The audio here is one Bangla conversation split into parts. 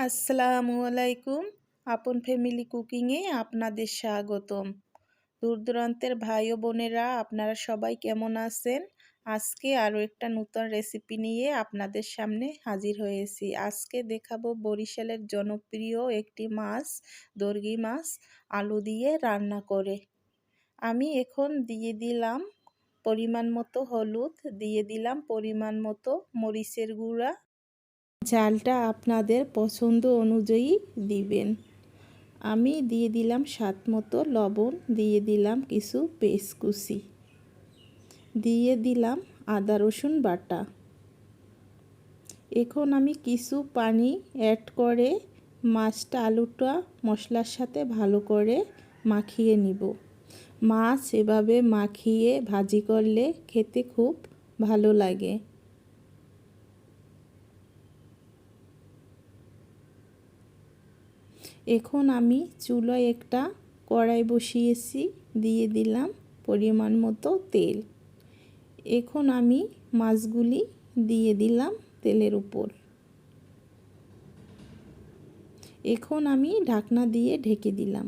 আসসালামু আলাইকুম। আপন ফ্যামিলি কুকিংয়ে আপনাদের স্বাগতম। দূর দূরান্তের ভাই ও বোনেরা, আপনারা সবাই কেমন আছেন? আজকে আরও একটা নতুন রেসিপি নিয়ে আপনাদের সামনে হাজির হয়েছি। আজকে দেখাবো বরিশালের জনপ্রিয় একটি মাছ, দর্গি মাছ আলু দিয়ে রান্না করে। আমি এখন দিয়ে দিলাম পরিমাণ মতো হলুদ, দিয়ে দিলাম পরিমাণ মতো মরিচের গুঁড়া। ঝালটা আপনাদের পছন্দ অনুযায়ী দিবেন। আমি দিয়ে দিলাম স্বাদ মতো লবণ, দিয়ে দিলাম কিছু পেঁয়াজ কুচি, দিয়ে দিলাম আদা রসুন বাটা। এখন আমি কিছু পানি অ্যাড করে মাছটা আলুটা মশলার সাথে ভালো করে মাখিয়ে নিব। মাছ এভাবে মাখিয়ে ভাজি করলে খেতে খুব ভালো লাগে। এখন আমি চুলায় একটা কড়াই বসিয়েছি, দিয়ে দিলাম পরিমাণ মতো তেল। এখন আমি মাছগুলি দিয়ে দিলাম তেলের উপর। এখন আমি ঢাকনা দিয়ে ঢেকে দিলাম।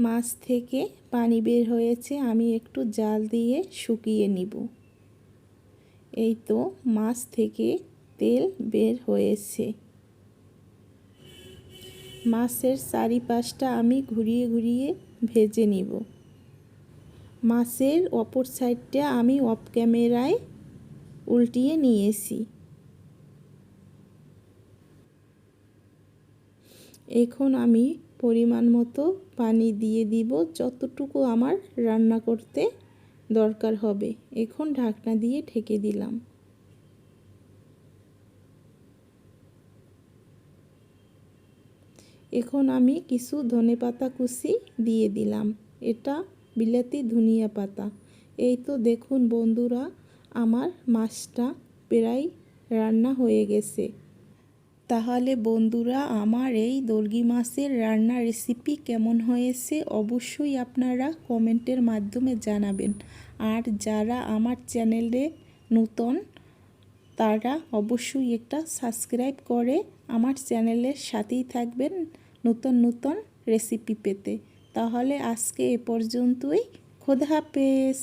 মাছ থেকে পানি বের হয়েছে, আমি একটু জাল দিয়ে শুকিয়ে নিব। এই তো মাছ থেকে তেল বের হয়েছে। মাছের চারিপাশটা আমি ঘুরিয়ে ঘুরিয়ে ভেজে নিব। মাছের অপর সাইডটা আমি অফ ক্যামেরায় উল্টিয়ে নিয়েছি। এখন আমি পরিমাণ মতো পানি দিয়ে দিব, যতটুকু আমার রান্না করতে দরকার হবে। এখন ঢাকনা দিয়ে ঢেকে দিলাম। এখন আমি কিছু ধনেপাতা কুচি দিয়ে দিলাম। এটা বিলাতি ধনিয়া পাতা। এই তো দেখুন বন্ধুরা, আমার মাছটা প্রায় রান্না হয়ে গেছে। তাহলে বন্ধুরা, আমার এই দর্গি মাছের রান্না রেসিপি কেমন হয়েছে অবশ্যই আপনারা কমেন্টের মাধ্যমে জানাবেন। আর যারা আমার চ্যানেলে নতুন, তারা অবশ্যই একটা সাবস্ক্রাইব করে আমার চ্যানেলের সাথেই থাকবেন নতুন নতুন রেসিপি পেতে। তাহলে আজকে এ পর্যন্তই। খোদা হাফেজ।